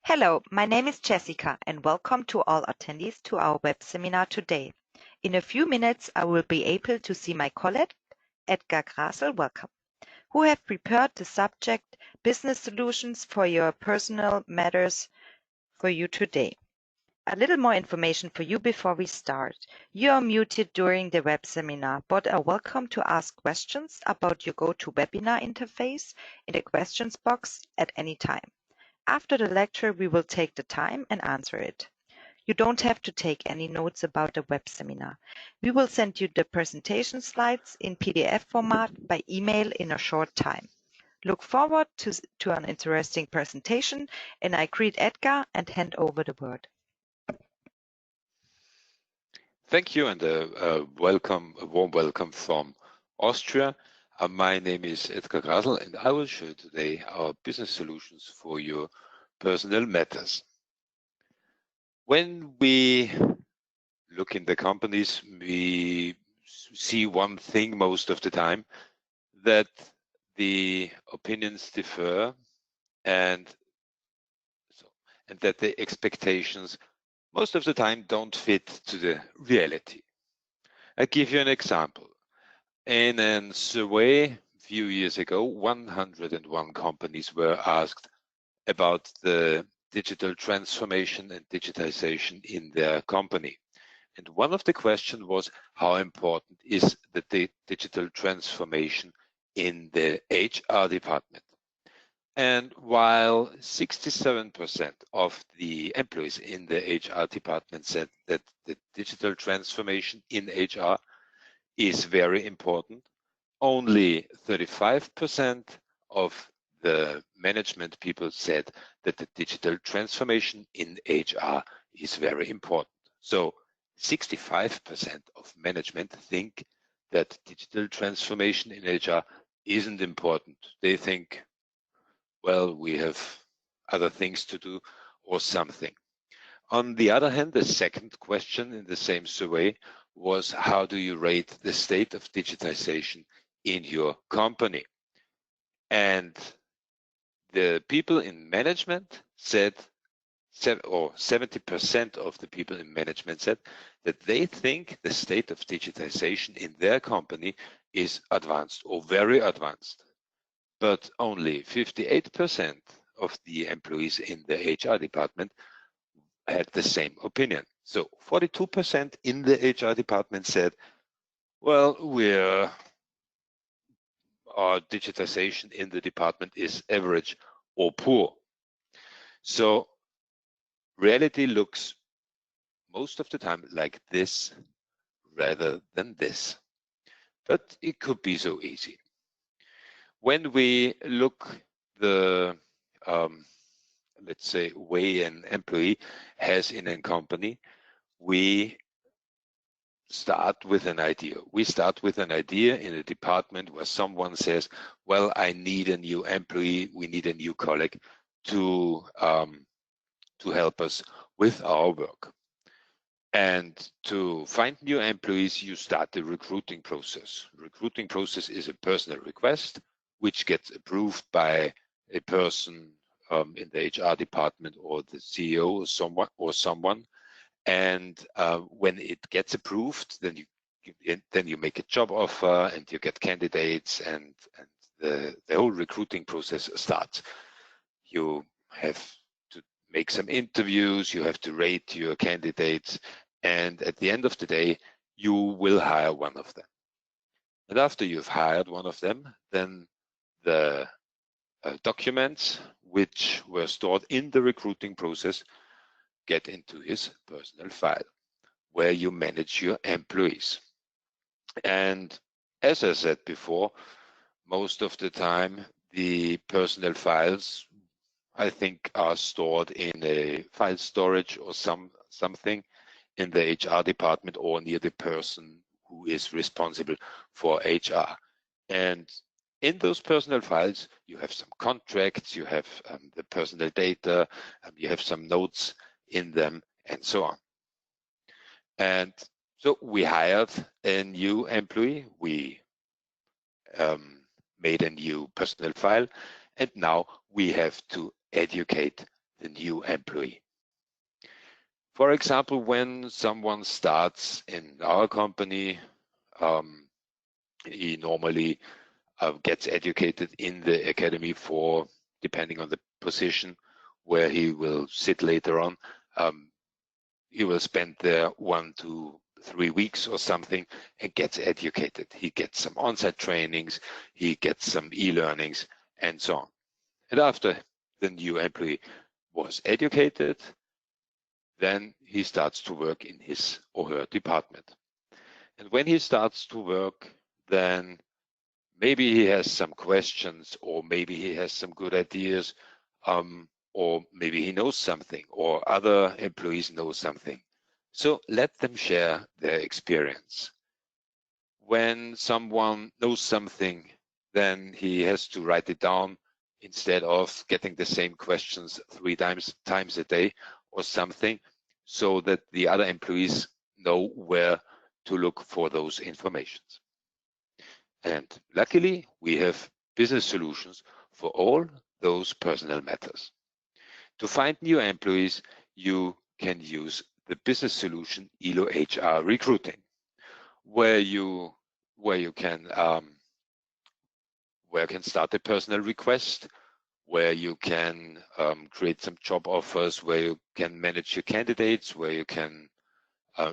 Hello, my name is Jessica and welcome to all attendees to our web seminar today. In a few minutes, I will be able to see my colleague, Edgar Grasel, welcome, who have prepared the subject Business Solutions for Your Personal Matters for you today. A little more information for you before we start. You are muted during the web seminar, but are welcome to ask questions about your GoToWebinar interface in the questions box at any time. After the lecture, we will take the time and answer it. You don't have to take any notes about the web seminar. We will send you the presentation slides in PDF format by email in a short time. Look forward to an interesting presentation, and I greet Edgar and hand over the word. Thank you, and a warm welcome from Austria. My name is Edgar Grasel, and I will show you today our business solutions for your personal matters. When we look in the companies, we see one thing most of the time, that the opinions differ and that the expectations most of the time don't fit to the reality. I'll give you an example. In a survey a few years ago, 101 companies were asked about the digital transformation and digitization in their company. And one of the questions was, how important is the digital transformation in the HR department? And while 67% of the employees in the HR department said that the digital transformation in HR is very important, only 35% of the management people said that the digital transformation in HR is very important. So 65% of management think that digital transformation in HR isn't important. They think, well, we have other things to do or something. On the other hand, the second question in the same survey was, how do you rate the state of digitization in your company? And the people in management said, or 70% of the people in management said that they think the state of digitization in their company is advanced or very advanced. But only 58% of the employees in the HR department had the same opinion. So 42% in the HR department said, well, our digitization in the department is average or poor. So reality looks most of the time like this rather than this. But it could be so easy. When we look the let's say way an employee has in a company, we start with an idea. We start with an idea in a department where someone says, well, I need a new employee, we need a new colleague to help us with our work. And to find new employees, you start the recruiting process. Recruiting process is a personal request which gets approved by a person in the HR department or the CEO or someone. And when it gets approved, then you make a job offer and you get candidates, and the whole recruiting process starts. You have to make some interviews, you have to rate your candidates, and at the end of the day, you will hire one of them. And after you've hired one of them, then the documents which were stored in the recruiting process get into his personal file, where you manage your employees. And as I said before, most of the time the personal files, I think, are stored in a file storage or something in the HR department or near the person who is responsible for HR. And in those personal files, you have some contracts, you have the personal data, you have some notes in them, and so on. And so we hired a new employee, we made a new personal file, and now we have to educate the new employee. For example, when someone starts in our company, he normally gets educated in the academy for, depending on the position where he will sit later on, he will spend there 1 to 3 weeks or something and gets educated. He gets some on-site trainings, he gets some e-learnings and so on. And after the new employee was educated, then he starts to work in his or her department. And when he starts to work, then maybe he has some questions, or maybe he has some good ideas, or maybe he knows something, or other employees know something. So let them share their experience. When someone knows something, then he has to write it down instead of getting the same questions 3 times a day or something, so that the other employees know where to look for those informations. And luckily, we have business solutions for all those personal matters. To find new employees, you can use the business solution ELO HR Recruiting, where you can start a personal request, where you can create some job offers, where you can manage your candidates, where you can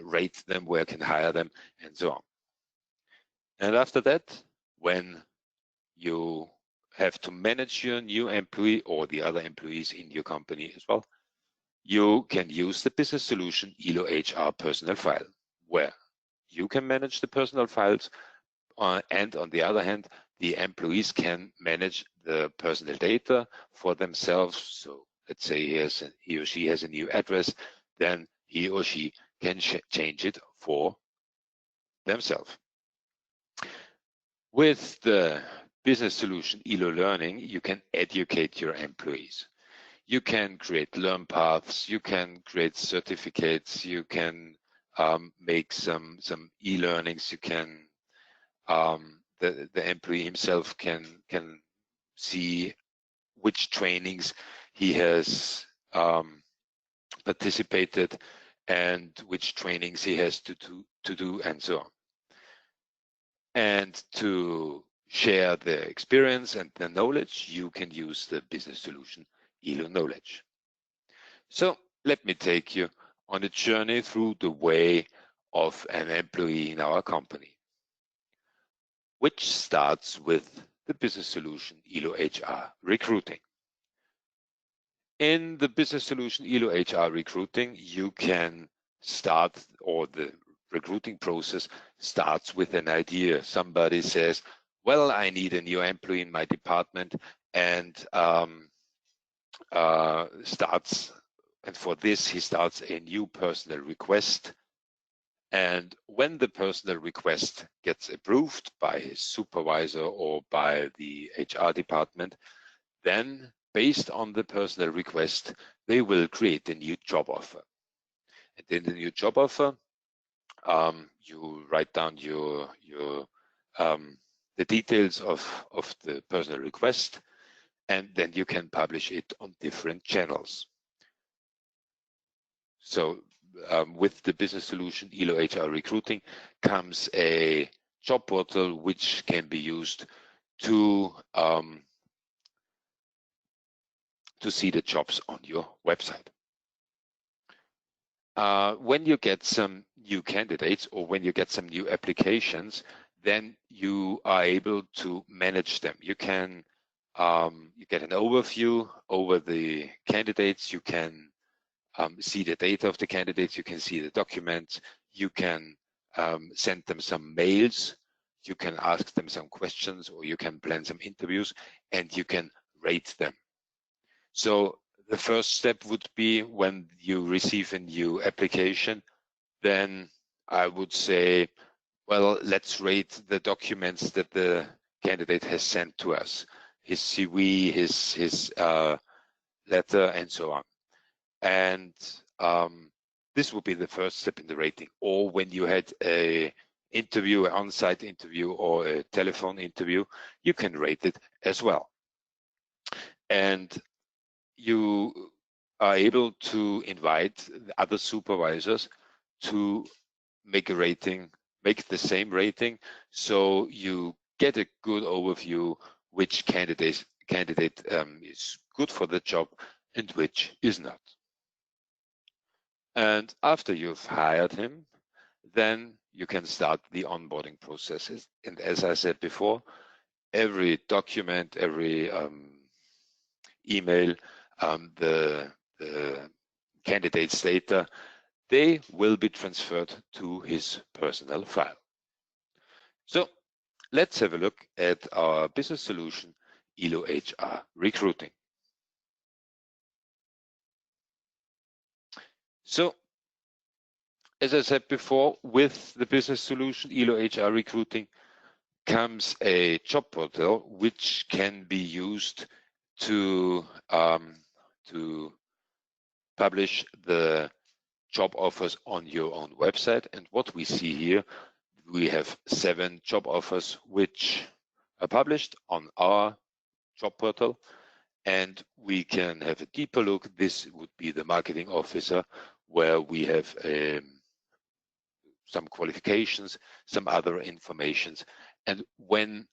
rate them, where you can hire them, and so on. And after that, when you have to manage your new employee or the other employees in your company as well, you can use the business solution ELO HR personal file, where you can manage the personal files, and on the other hand, the employees can manage the personal data for themselves. So let's say he or she has a new address, then he or she can change it for themselves. With the business solution ELO Learning, you can educate your employees. You can create learn paths, you can create certificates, you can make some e-learnings, you can the employee himself can see which trainings he has participated and which trainings he has to do and so on. And to share the experience and the knowledge, you can use the business solution ELO Knowledge. So let me take you on a journey through the way of an employee in our company, which starts with the business solution ELO HR Recruiting. In the business solution ELO HR Recruiting, you can start, or the recruiting process starts with an idea. Somebody says, well, I need a new employee in my department, and for this he starts a new personal request. And when the personal request gets approved by his supervisor or by the HR department, then based on the personal request, they will create a new job offer. And in the new job offer, you write down the details of the personal request, and then you can publish it on different channels. So with the business solution ELO HR Recruiting comes a job portal which can be used to see the jobs on your website. When you get some new candidates or when you get some new applications, then you are able to manage them. You can you get an overview over the candidates. You can see the data of the candidates. You can see the documents. You can send them some mails. You can ask them some questions, or you can plan some interviews, and you can rate them. So the first step would be when you receive a new application, then I would say, well, let's rate the documents that the candidate has sent to us, his CV, his letter, and so on. And this would be the first step in the rating. Or when you had an interview, an on-site interview or a telephone interview, you can rate it as well. And you are able to invite other supervisors to make a rating, make the same rating, so you get a good overview which candidate is good for the job and which is not. And after you've hired him, then you can start the onboarding processes. And as I said before, every document, every email, the candidate's data, they will be transferred to his personnel file. So let's have a look at our business solution, ELO HR Recruiting. So as I said before, with the business solution, ELO HR Recruiting, comes a job portal which can be used to publish the job offers on your own website. And what we see here, we have 7 job offers which are published on our job portal, and we can have a deeper look. This would be the marketing officer, where we have some qualifications, some other informations. And when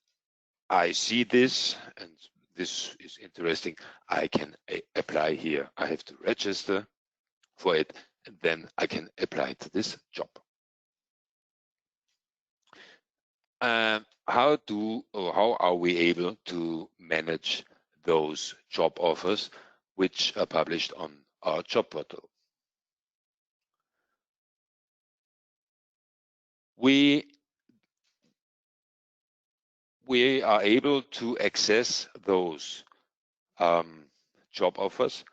I see this, and this is interesting, I can apply here. I have to register for it, and then I can apply to this job. How are we able to manage those job offers which are published on our job portal? We are able to access those job offers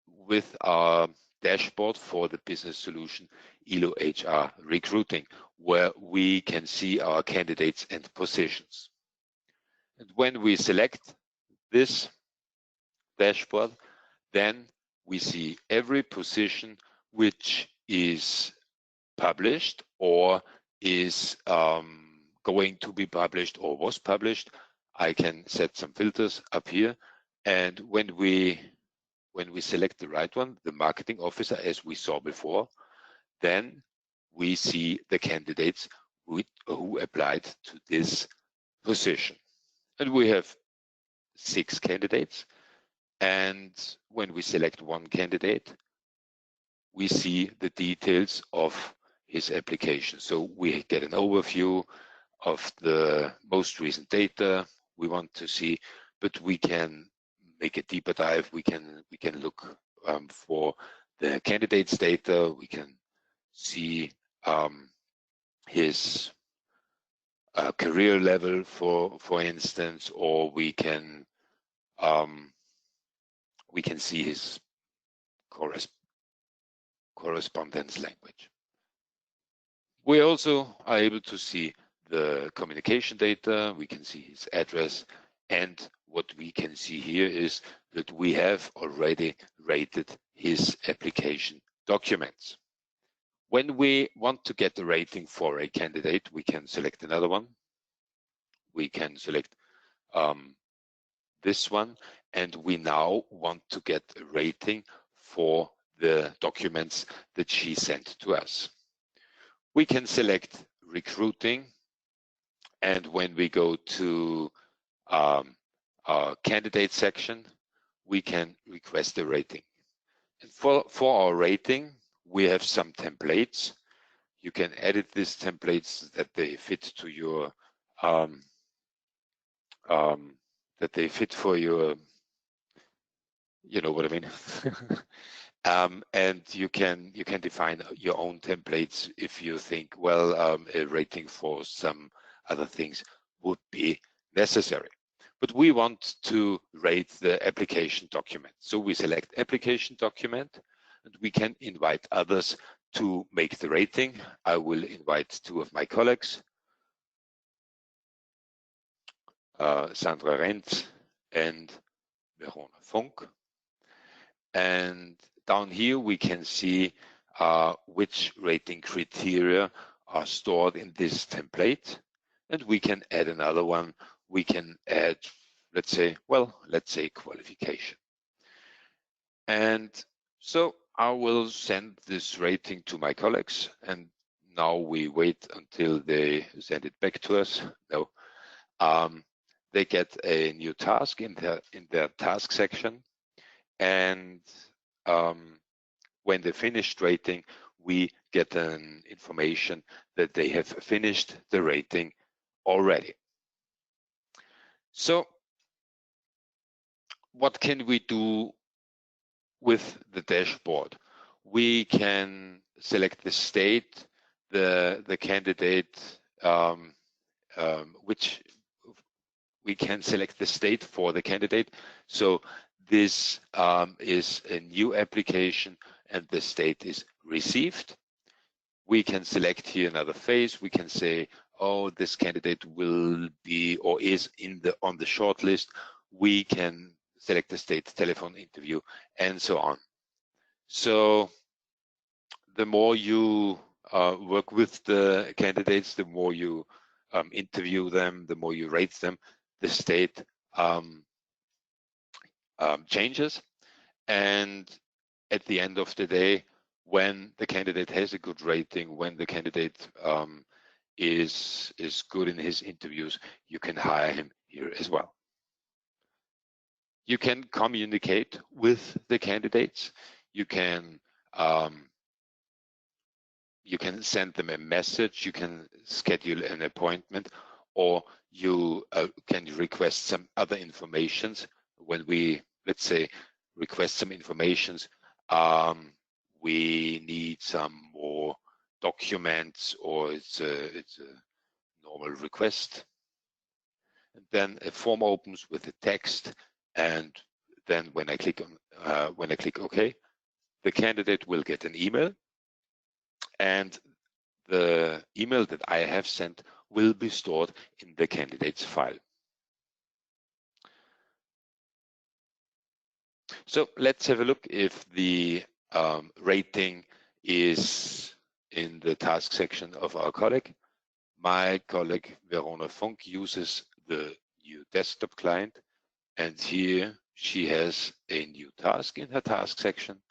with our dashboard for the business solution ELO HR Recruiting, where we can see our candidates and positions. And when we select this dashboard, then we see every position which is published or is going to be published or was published. I can set some filters up here, and when we select the right one, the marketing officer, as we saw before, then we see the candidates who applied to this position. And we have 6 candidates. And when we select one candidate, we see the details of his application. So we get an overview of the most recent data we want to see, but we can make a deeper dive. We can look for the candidate's data. We can see his career level, for instance, or we can see his correspondence language. We also are able to see the communication data. We can see his address, and what we can see here is that we have already rated his application documents. When we want to get the rating for a candidate, we can select another one. We can select this one, and we now want to get a rating for the documents that she sent to us. We can select recruiting, and when we go to our candidate section, we can request a rating. And for our rating, we have some templates. You can edit these templates that they fit to your for your, you know what I mean. And you can define your own templates if you think, well, a rating for some other things would be necessary. But we want to rate the application document. So we select application document, and we can invite others to make the rating. I will invite 2 of my colleagues, Sandra Renz and Verona Funk. And down here we can see which rating criteria are stored in this template, and we can add another one. We can add, let's say qualification. And So I will send this rating to my colleagues, and now we wait until they send it back to us. No, they get a new task in their task section, and when they finished rating, we get an information that they have finished the rating already. So what can we do with the dashboard? We can select the state, the candidate, which we can select the state for the candidate. So this is a new application and the state is received. We can select here another phase. We can say, oh, this candidate will be or is on the short list. We can select the state, telephone interview, and so on. So the more you work with the candidates, the more you interview them, the more you rate them, the state changes. And at the end of the day, when the candidate has a good rating, when the candidate is good in his interviews, you can hire him here as well. You can communicate with the candidates. You can send them a message. You can schedule an appointment, or you can request some other informations. When we, let's say, request some informations, we need some more documents, or it's a normal request. And then a form opens with a text, and then when I click OK, the candidate will get an email, and the email that I have sent will be stored in the candidate's file. So let's have a look if the rating is in the task section of our colleague. My colleague Verona Funk uses the new desktop client, and here she has a new task in her task section.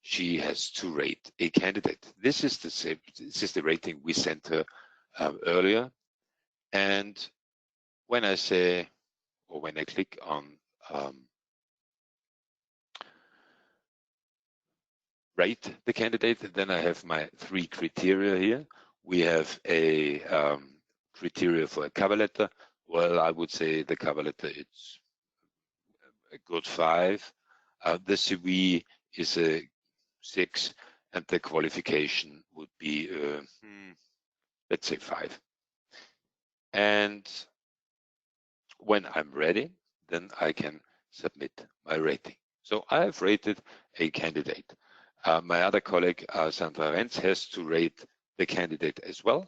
She has to rate a candidate. This is the same. This is the rating we sent her earlier. And when I say, or when I click on rate the candidate, then I have my 3 criteria here. We have a criteria for a cover letter. Well, I would say the cover letter, it's a good 5. The CV is a 6, and the qualification would be, let's say 5. And when I'm ready, then I can submit my rating. So I've rated a candidate. My other colleague, Sandra Renz, has to rate the candidate as well,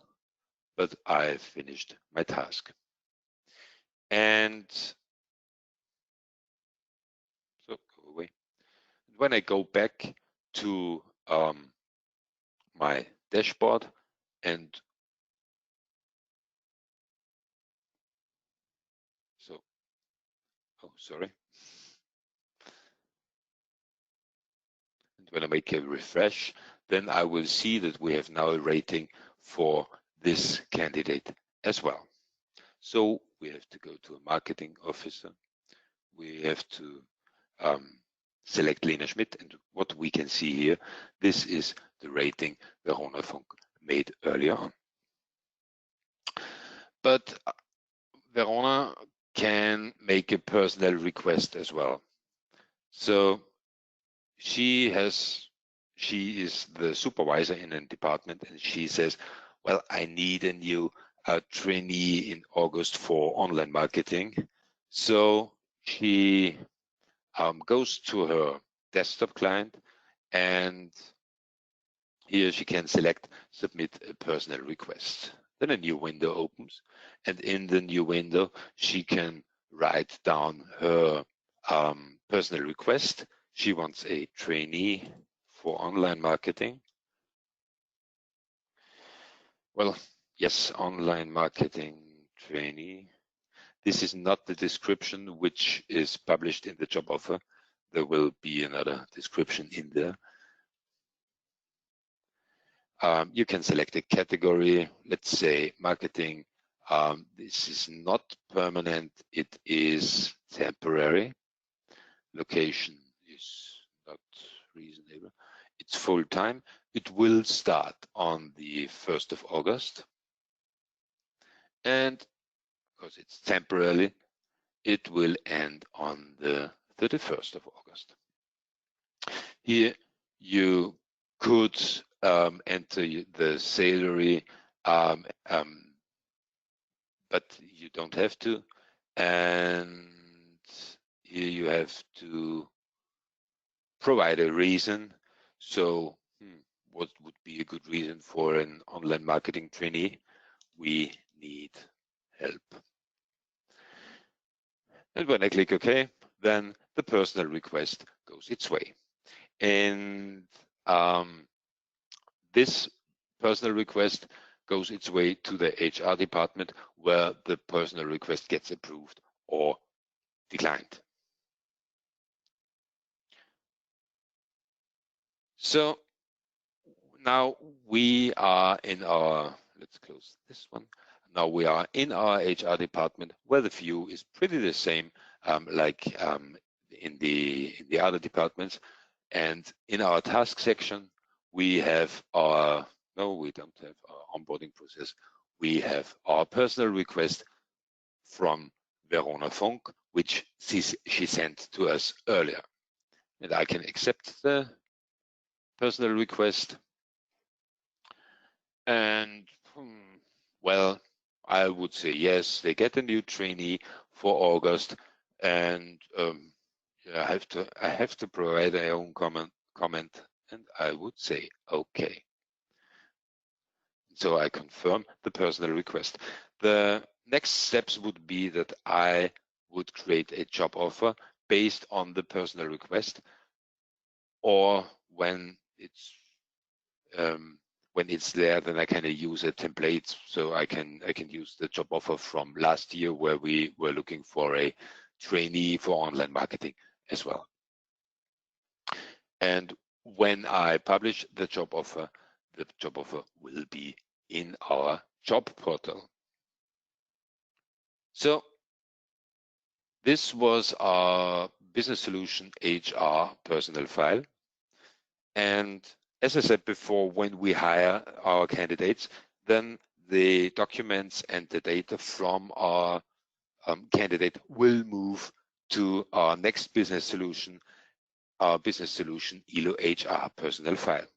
but I finished my task. And so go away. When I go back to my dashboard and so, oh, sorry. And when I make a refresh, then I will see that we have now a rating for this candidate as well. So we have to go to a marketing officer. We have to select Lena Schmidt, and what we can see here, this is the rating Verona Funk made earlier on. But Verona can make a personal request as well. So she is the supervisor in a department, and she says, well, I need a new trainee in August for online marketing. So she goes to her desktop client, and here she can select submit a personal request. Then a new window opens, and in the new window she can write down her personal request. She wants a trainee for online marketing. Well, yes, online marketing trainee. This is not the description which is published in the job offer. There will be another description in there. you can select a category, let's say marketing. This is not permanent, it is temporary. Location is not reasonable. It's full-time. It will start on the 1st of August. And because it's temporarily, it will end on the 31st of August. Here you could enter the salary, but you don't have to. And here you have to provide a reason. So what would be a good reason for an online marketing trainee? We need help. And when I click OK, then the personal request goes its way. And this personal request goes its way to the HR department, where the personal request gets approved or declined. So now we are in our, let's close this one. Now we are in our HR department, where the view is pretty the same like in the other departments. And in our task section, we have our, no, we don't have our onboarding process. We have our personal request from Verona Funk, which she sent to us earlier. And I can accept the personal request. And well, I would say yes, they get a new trainee for August, and I have to provide my own comment, and I would say okay. So I confirm the personal request. The next steps would be that I would create a job offer based on the personal request, or when it's there, then I can use a template. So I can use the job offer from last year, where we were looking for a trainee for online marketing as well. And when I publish the job offer will be in our job portal. So this was our business solution HR personal file. And as I said before, when we hire our candidates, then the documents and the data from our candidate will move to our next business solution, our business solution ELO HR personal file,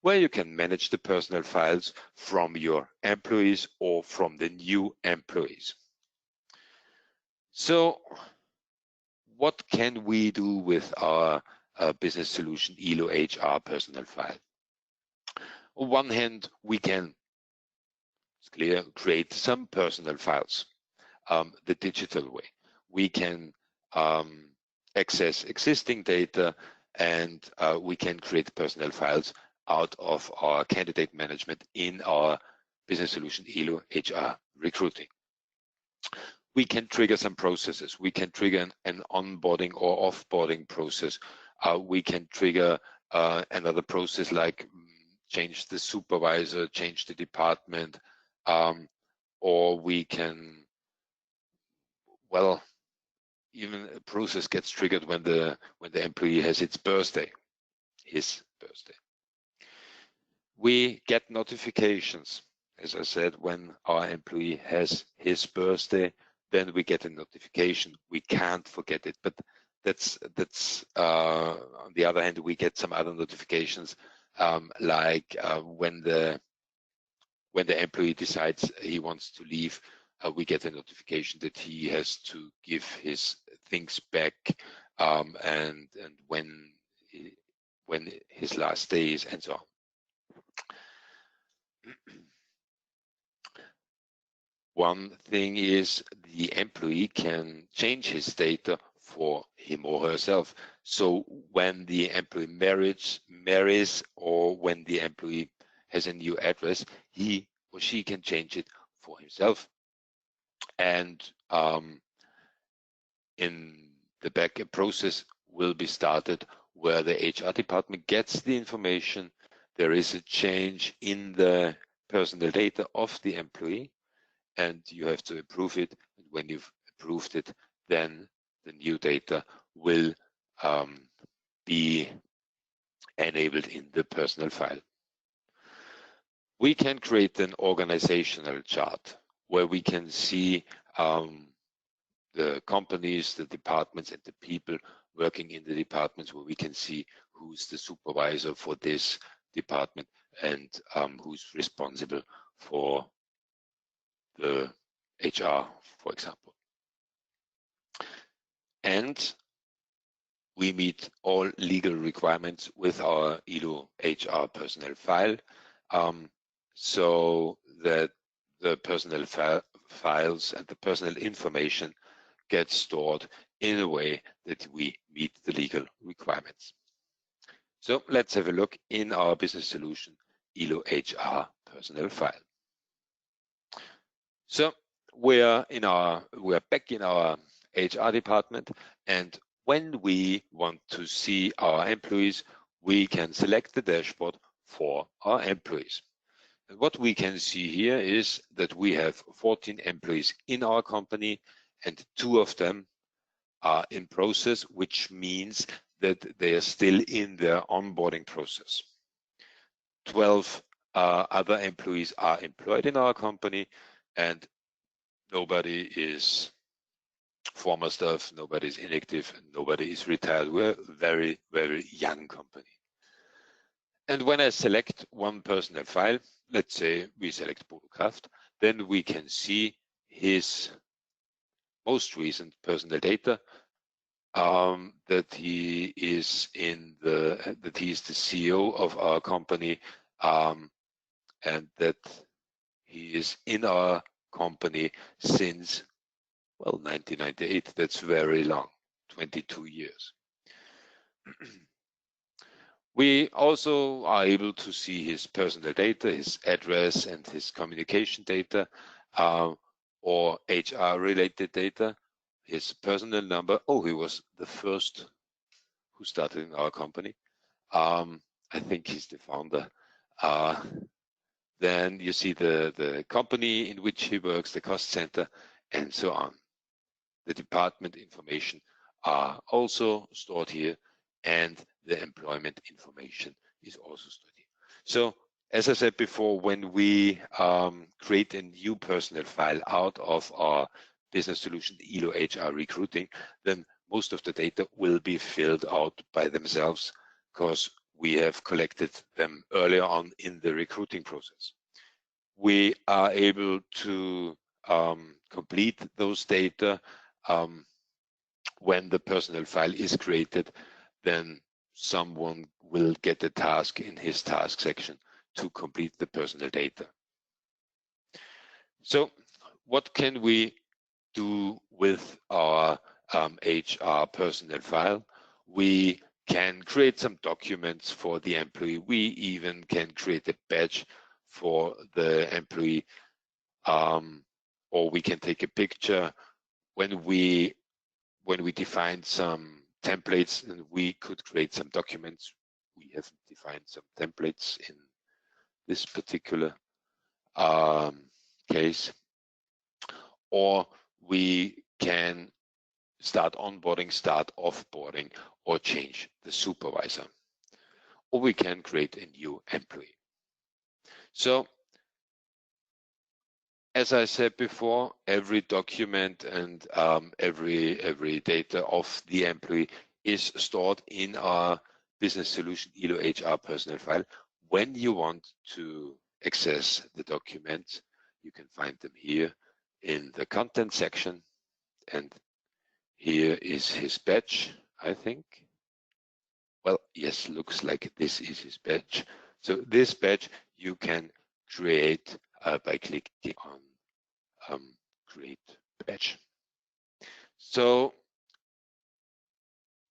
where you can manage the personal files from your employees or from the new employees. So what can we do with our business solution ELO HR personal file? On one hand, we can, it's clear, create some personal files the digital way. We can access existing data, and we can create personal files out of our candidate management in our business solution ELO HR recruiting. We can trigger some processes. We can trigger an onboarding or offboarding process. We can trigger another process like change the supervisor, change the department, or we can, well, even a process gets triggered when the employee has his birthday. We get notifications, as I said, when our employee has his birthday, then we get a notification. We can't forget it, but that's on the other hand, we get some other notifications like when the employee decides he wants to leave, we get a notification that he has to give his things back, and when his last day is, and so on. One thing is the employee can change his data for him or herself. So when the employee marries, or when the employee has a new address, he or she can change it for himself. And in the back, a process will be started where the HR department gets the information there is a change in the personal data of the employee, and you have to approve it. And when you've approved it, then the new data will be enabled in the personal file. We can create an organizational chart where we can see the companies, the departments, and the people working in the departments, where we can see who's the supervisor for this department and who's responsible for the HR, for example. And we meet all legal requirements with our ELO HR personnel file, so that the personnel files and the personal information get stored in a way that we meet the legal requirements. So let's have a look in our business solution ELO HR personnel file. So we're back in our HR department, and when we want to see our employees, we can select the dashboard for our employees. And what we can see here is that we have 14 employees in our company, and 2 of them are in process, which means that they are still in their onboarding process. 12 other employees are employed in our company, and nobody is former staff, nobody is inactive, and nobody is retired. We're a very, very young company. And when I select one personal file, let's say we select Bodo Kraft, then we can see his most recent personal data, that he is the CEO of our company, and that he is in our company since, well, 1998. That's very long, 22 years. We also are able to see his personal data, his address, and his communication data, or HR related data, his personal number. Oh, he was the first who started in our company. I think he's the founder. Then you see the company in which he works, the cost center, and so on. The department information are also stored here, and the employment information is also stored here. So as I said before, when we create a new personal file out of our business solution, ELO HR recruiting, then most of the data will be filled out by themselves because we have collected them earlier on in the recruiting process. We are able to complete those data when the personal file is created. Then someone will get a task in his task section to complete the personal data. So what can we do with our HR personnel file? We can create some documents for the employee. We even can create a badge for the employee, or we can take a picture. When we define some templates, and we could create some documents. We have defined some templates in this particular case, or we can start onboarding, start offboarding, or change the supervisor, or we can create a new employee. So as I said before, every document and every data of the employee is stored in our business solution ELO HR personnel file. When you want to access the documents, you can find them here in the content section, and here is his badge, I think. Well, yes, looks like this is his badge. So this badge you can create by clicking on create badge. So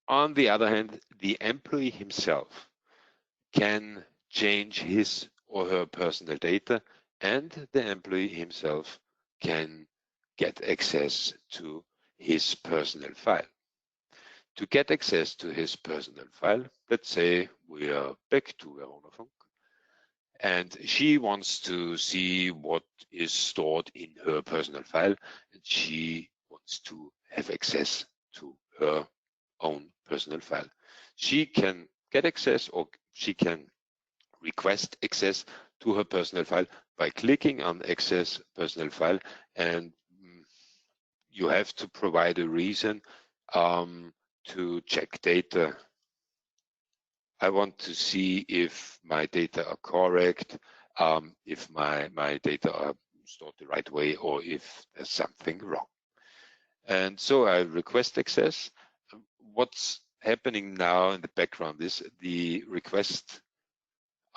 on the other hand, the employee himself can change his or her personal data, and the employee himself can get access to his personal file. To get access to his personal file, let's say we are back to Verona Funk. and she wants to see what is stored in her personal file, and she wants to have access to her own personal file. She can get access, or she can request access to her personal file by clicking on access personal file, and you have to provide a reason to check data. I want to see if my data are correct, if my data are stored the right way, or if there's something wrong. And so I request access. What's happening now in the background is the request,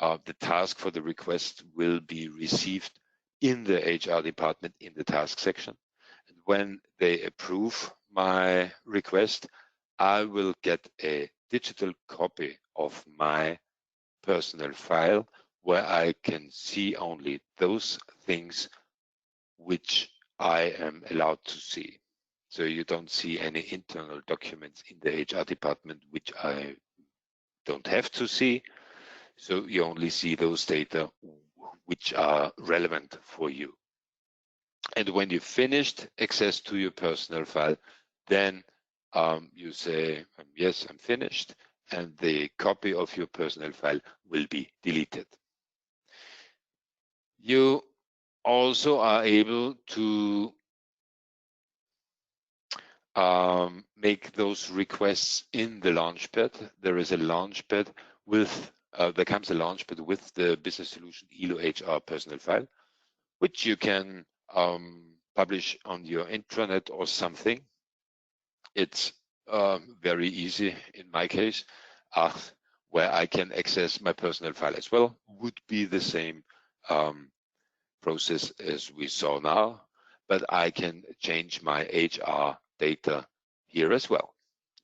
the task for the request will be received in the HR department in the task section. And when they approve my request, I will get a digital copy of my personal file where I can see only those things which I am allowed to see. So you don't see any internal documents in the HR department which I don't have to see. So you only see those data which are relevant for you. And when you finished access to your personal file, then you say, yes, I'm finished, and the copy of your personal file will be deleted. You also are able to make those requests in the Launchpad. There is a Launchpad with, there comes a Launchpad with the Business Solution ELO HR personal file, which you can publish on your intranet or something. It's very easy in my case, where I can access my personal file as well. Would be the same process as we saw now, but I can change my HR data here as well.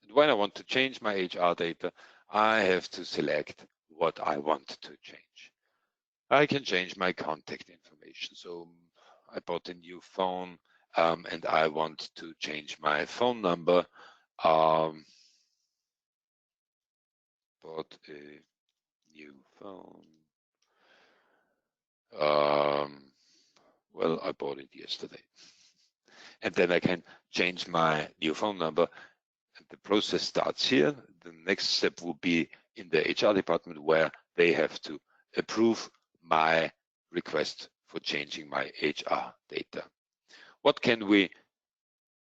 And when I want to change my HR data, I have to select what I want to change. I can change my contact information. So I bought a new phone and I want to change my phone number. Bought a new phone. Well, I bought it yesterday. And then I can change my new phone number. And the process starts here. The next step will be in the HR department, where they have to approve my request for changing my HR data. What can we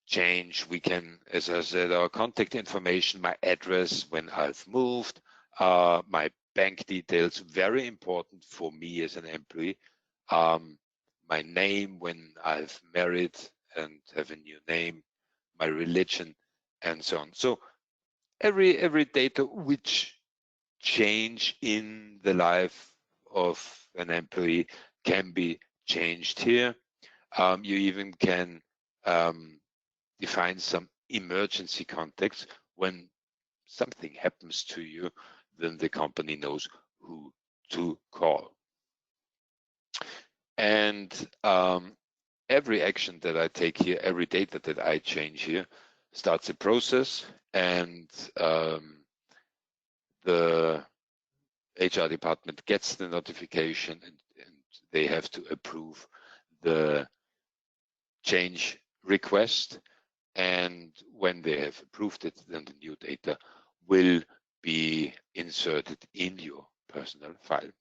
change? We can, as I said, our contact information, my address when I've moved, my bank details, very important for me as an employee, my name when I've married and have a new name, my religion, and so on. So every data which change in the life of an employee can be changed here. You even can define some emergency contacts. When something happens to you, then the company knows who to call. And every action that I take here, every data that I change here, starts a process, and the HR department gets the notification, and they have to approve the change request. And when they have approved it, then the new data will be inserted in your personal file.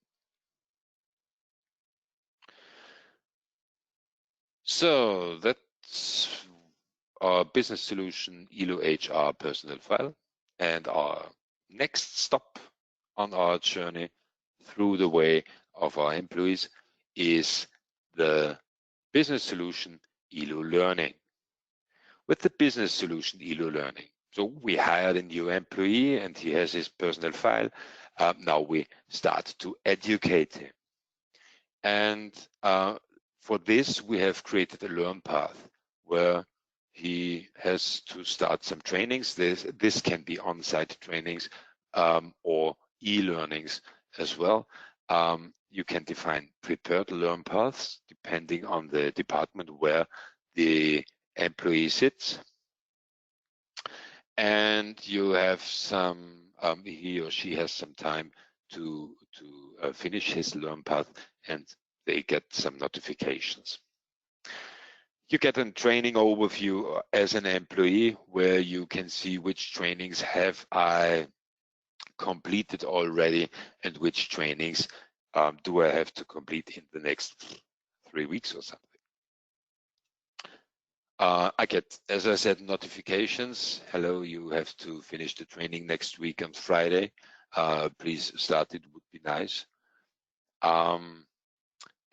So that's our business solution ELO HR personal file, and our next stop on our journey through the way of our employees is the business solution ELO Learning. With the business solution ELO Learning, so we hired a new employee and he has his personal file. Now we start to educate him. And for this, we have created a learn path where he has to start some trainings. This can be on-site trainings or e-learnings as well. You can define prepared learn paths depending on the department where the employee sits. And you have some, he or she has some time to finish his learn path, and they get some notifications. You get a training overview as an employee where you can see which trainings have I completed already and which trainings do I have to complete in the next 3 weeks or something. I get, as I said, notifications. Hello, you have to finish the training next week on Friday. Please start, it would be nice.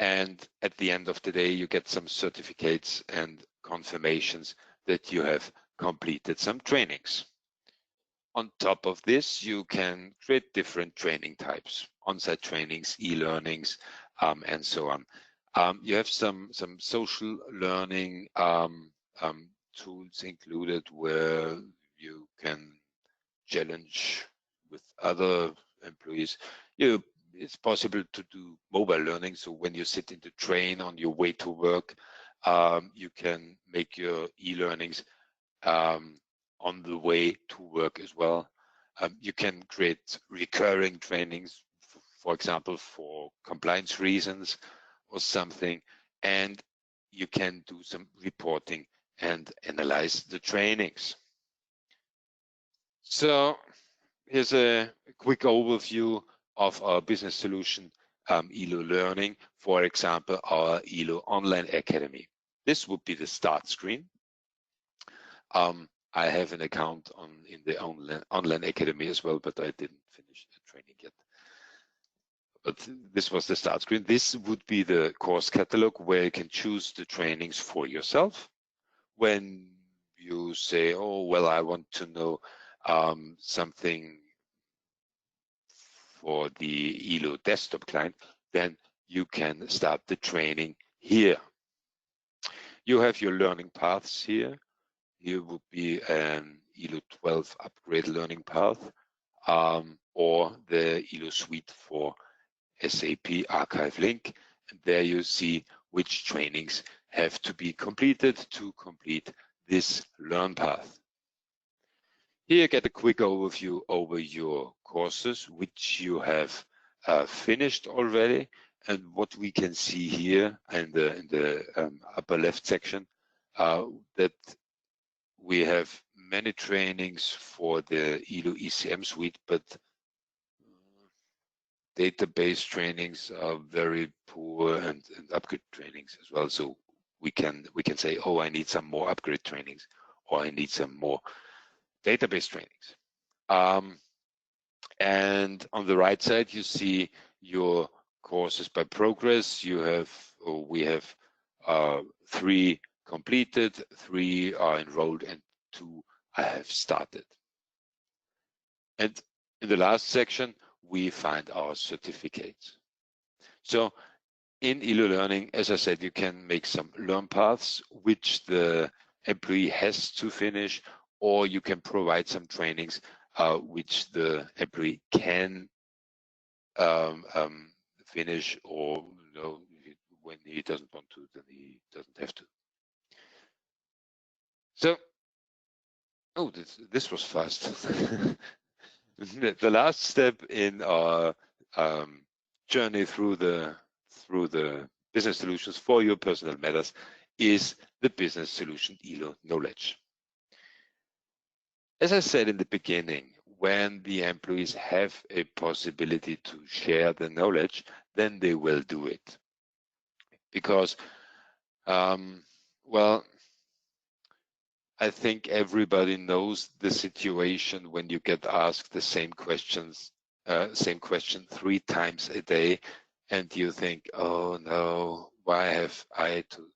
And at the end of the day, you get some certificates and confirmations that you have completed some trainings. On top of this, you can create different training types, on-site trainings, e-learnings, and so on. You have some social learning tools included where you can challenge with other employees. It's possible to do mobile learning. So when you sit in the train on your way to work, you can make your e-learnings on the way to work as well. You can create recurring trainings, for example, for compliance reasons or something, and you can do some reporting and analyze the trainings. So here's a quick overview of our business solution ELO learning, for example, our ELO online academy. This would be the start screen. I have an account in the online academy as well, but I didn't finish the training yet. But this was the start screen. This would be the course catalog where you can choose the trainings for yourself. When you say, oh, well, I want to know something for the ELO desktop client, then you can start the training here. You have your learning paths here. Here would be an ELO 12 upgrade learning path or the ELO suite for SAP archive link. And there you see which trainings have to be completed to complete this learn path. Here you get a quick overview over your courses, which you have finished already. And what we can see here in the upper left section, that we have many trainings for the ELO ECM suite, but database trainings are very poor and upgrade trainings as well. So we can say, oh, I need some more upgrade trainings, or I need some more database trainings. And on the right side, you see your courses by progress. You have, or we have 3 completed, 3 are enrolled, and 2 I have started. And in the last section, we find our certificates. So in ELO Learning, as I said, you can make some learn paths, which the employee has to finish, or you can provide some trainings which the employee can finish, or when he doesn't want to, then he doesn't have to. So, oh, this was fast. The last step in our journey through the business solutions for your personal matters is the business solution ELO knowledge. As I said in the beginning, when the employees have a possibility to share the knowledge, then they will do it. Because, well, I think everybody knows the situation when you get asked the same question 3 times a day, and you think, oh no, why have I to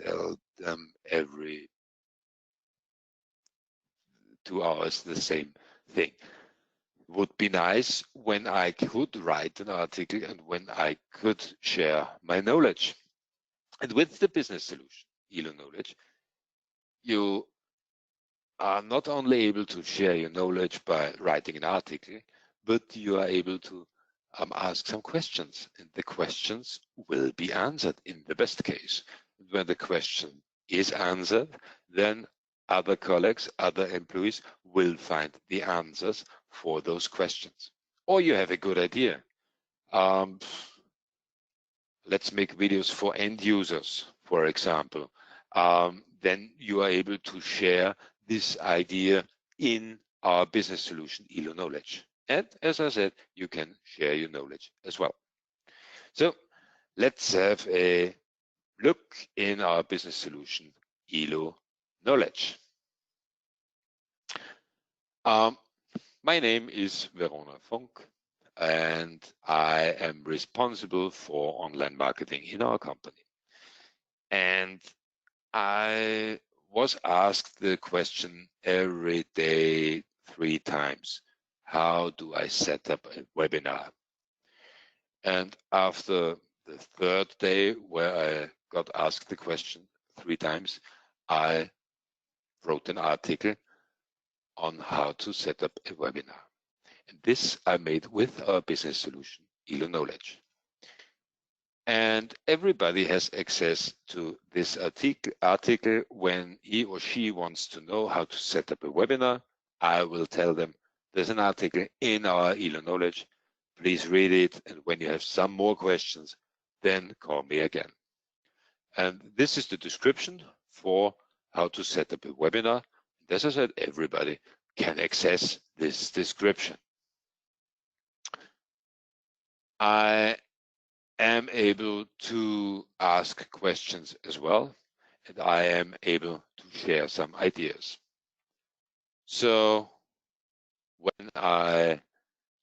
tell them every 2 hours the same thing? Would be nice when I could write an article and when I could share my knowledge. And with the business solution, ELO knowledge, you are not only able to share your knowledge by writing an article, but you are able to ask some questions, and the questions will be answered in the best case. When the question is answered, then other colleagues, other employees will find the answers for those questions. Or you have a good idea. Let's make videos for end users, for example. Then you are able to share this idea in our business solution, ELO Knowledge. And as I said, you can share your knowledge as well. So let's have a look in our business solution, ELO Knowledge. My name is Verona Funk, and I am responsible for online marketing in our company. And I was asked the question every day 3 times, how do I set up a webinar? And after the 3rd day where I got asked the question 3 times, I wrote an article on how to set up a webinar. And this I made with our business solution, ELO Knowledge. And everybody has access to this article when he or she wants to know how to set up a webinar. I will tell them there's an article in our ELO Knowledge. Please read it. And when you have some more questions, then call me again. And this is the description for how to set up a webinar. And as I said, everybody can access this description. I am able to ask questions as well, and I am able to share some ideas. So when I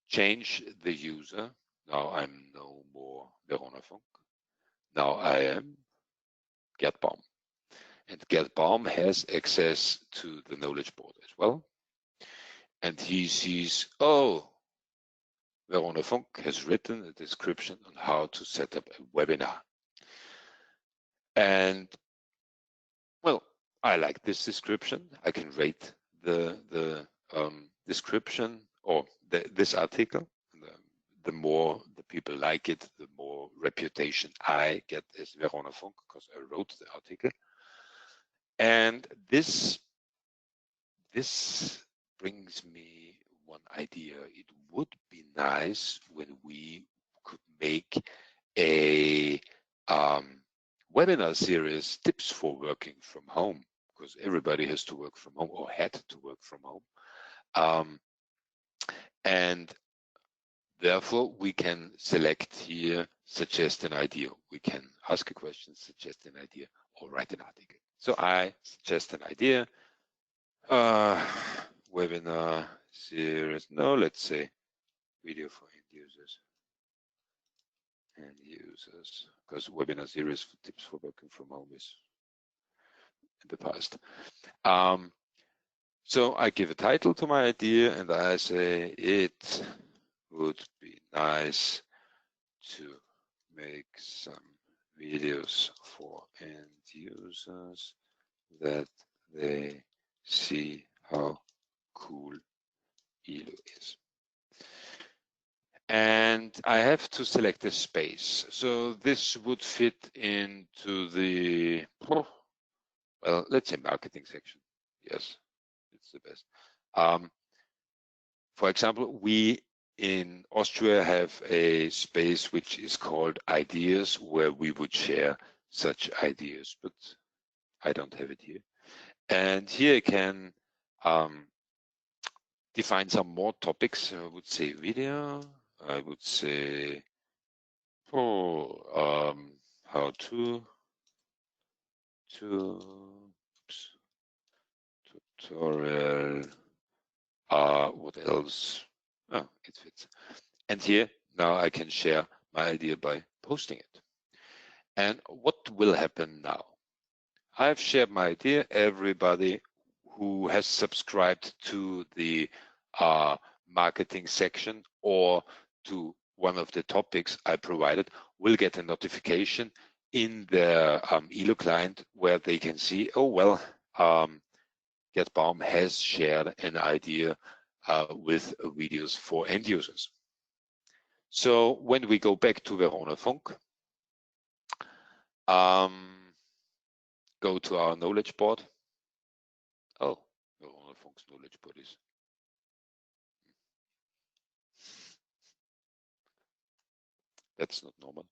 change the user, now I'm no more Verona Funk. Now I am Gerd Baum. And Gerd Baum has access to the knowledge board as well. And he sees, oh, Verona Funk has written a description on how to set up a webinar. And well, I like this description. I can rate the description or this article. The more the people like it, the more reputation I get as Verona Funk because I wrote the article. And this brings me one idea. It would be nice when we could make a webinar series, tips for working from home, because everybody has to work from home or had to work from home. And therefore, we can select here, suggest an idea. We can ask a question, suggest an idea, or write an article. So I suggest an idea. Webinar series, no, let's say video for end users. Because webinar series for tips for working from home is in the past. So I give a title to my idea and I say it would be nice to make some videos for end users that they see how cool ELO is. And I have to select a space. So this would fit into the, well, let's say marketing section. Yes, it's the best. For example, we in Austria have a space which is called ideas, where we would share such ideas, but I don't have it here. And here I can define some more topics. I would say video. I would say how to tutorial. What else? Oh, it fits. And here now I can share my idea by posting it. And what will happen now? I've shared my idea. Everybody who has subscribed to the marketing section or to one of the topics I provided will get a notification in their ELO client where they can see, oh, well, Gerd Baum has shared an idea with videos for end users. So when we go back to Verona Funk, go to our knowledge board. Oh, Verona Funk's knowledge board is. That's not normal.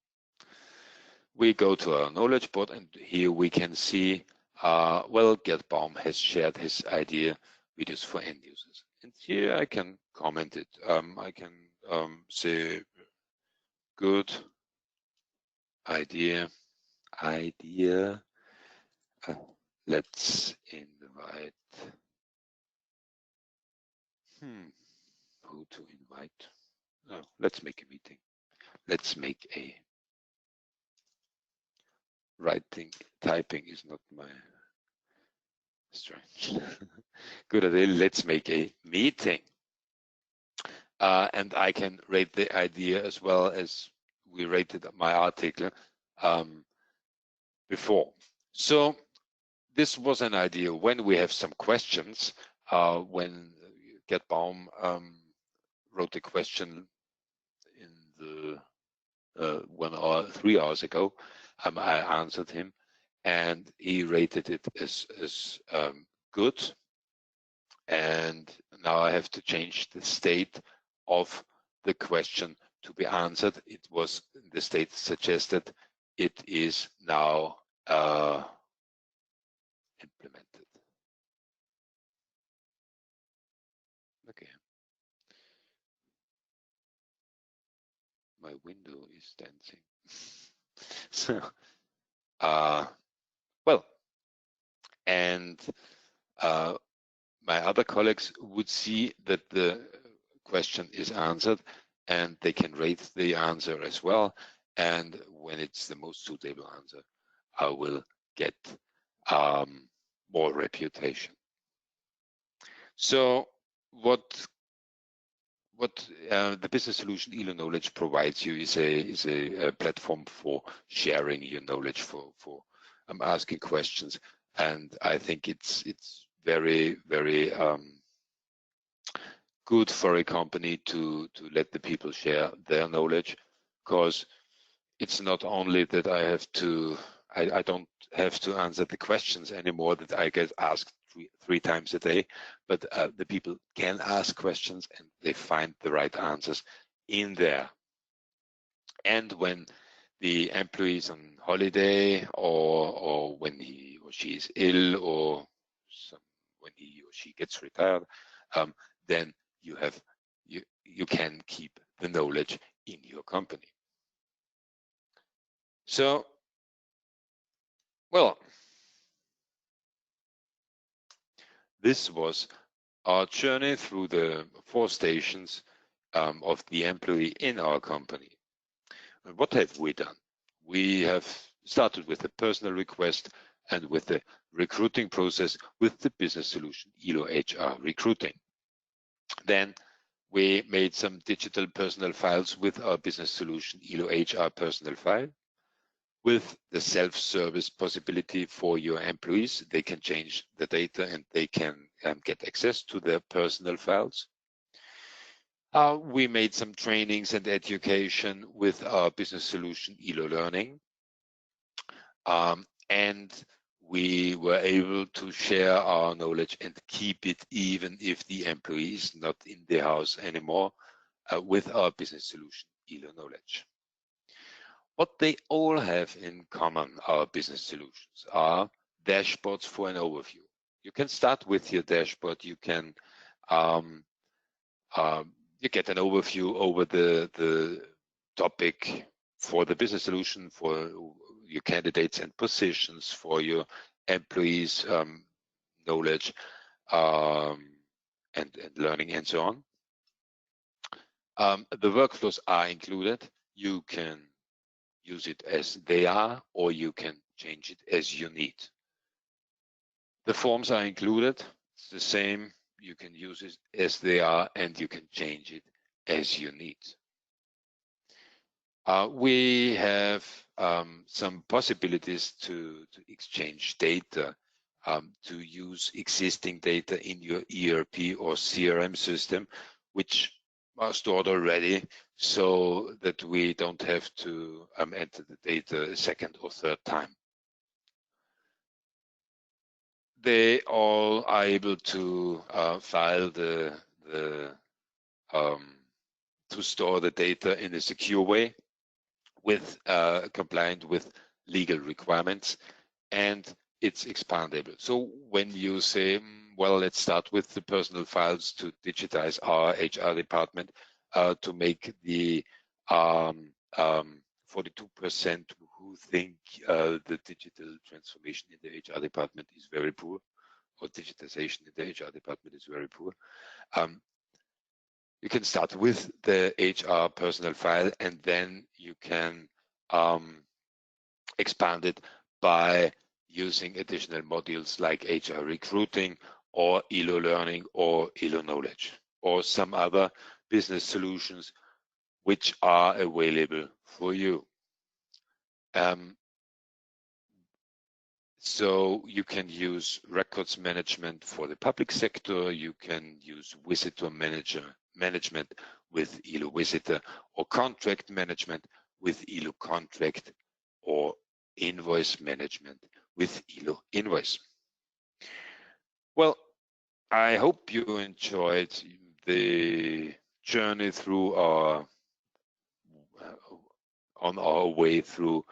We go to our knowledge board, and here we can see, well, Gerd Baum has shared his idea videos for end users. And here I can comment it. I can say, good idea. Let's invite. Who to invite? Oh, let's make a meeting. Let's make a typing is not my strength. Good idea. Let's make a meeting. And I can rate the idea as well as we rated my article before. So this was an idea when we have some questions. When Gerd Baum wrote a question in the 1 hour, 3 hours ago, I answered him, and he rated it as good. And now I have to change the state of the question to be answered. It was the state suggested. It is now implemented. Okay. My window is dancing. So, well, and my other colleagues would see that the question is answered, and they can rate the answer as well. And when it's the most suitable answer, I will get more reputation. So what the business solution ELO Knowledge provides you is a platform for sharing your knowledge, for asking questions, and I think it's very, very good for a company to let the people share their knowledge, because it's not only that I don't have to answer the questions anymore that I get asked three times a day, but the people can ask questions and they find the right answers in there. And when the employee is on holiday, or when he or she is ill, or when he or she gets retired, then you can keep the knowledge in your company. So, well, this was our journey through the 4 stations of the employee in our company. And what have we done? We have started with the personal request and with the recruiting process with the business solution ELO HR Recruiting. Then we made some digital personal files with our business solution ELO HR Personal File. With the self-service possibility for your employees, they can change the data and they can get access to their personal files. We made some trainings and education with our business solution ELO Learning. And we were able to share our knowledge and keep it even if the employee is not in the house anymore with our business solution ELO Knowledge. What they all have in common, our business solutions, are dashboards for an overview. You can start with your dashboard. You can you get an overview over the topic for the business solution, for your candidates and positions, for your employees, knowledge and learning, and so on. The workflows are included. You can use it as they are, or you can change it as you need. The forms are included. It's the same. You can use it as they are, and you can change it as you need. We have some possibilities to exchange data, to use existing data in your ERP or CRM system, which are stored already, so that we don't have to enter the data a second or third time. They all are able to file to store the data in a secure way. with compliant with legal requirements, and it's expandable. So when you say, well, let's start with the personal files to digitize our HR department to make the 42% who think the digital transformation in the HR department is very poor, or digitization in the HR department is very poor. You can start with the HR personal file, and then you can expand it by using additional modules like HR recruiting or ELO learning or ELO knowledge or some other business solutions which are available for you. So you can use records management for the public sector, you can use visitor management with ELO Visitor, or contract management with ELO Contract, or invoice management with ELO Invoice. Well, I hope you enjoyed the journey through on our way through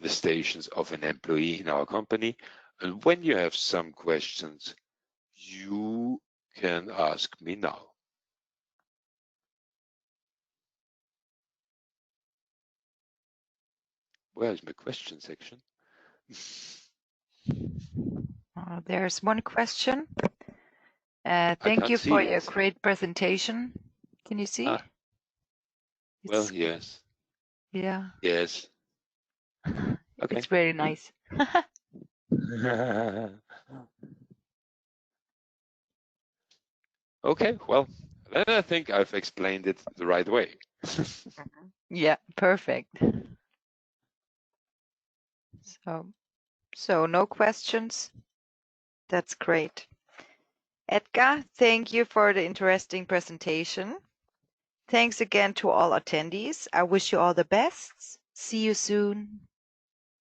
the stations of an employee in our company. And when you have some questions, you can ask me now. Where is my question section? There's one question. Thank you for your great presentation. Can you see? Well, yes. Yeah. Yes. Okay. It's very nice. Okay, well, then I think I've explained it the right way. Yeah, perfect. So no questions. That's great. Edgar, thank you for the interesting presentation. Thanks again to all attendees. I wish you all the best. See you soon.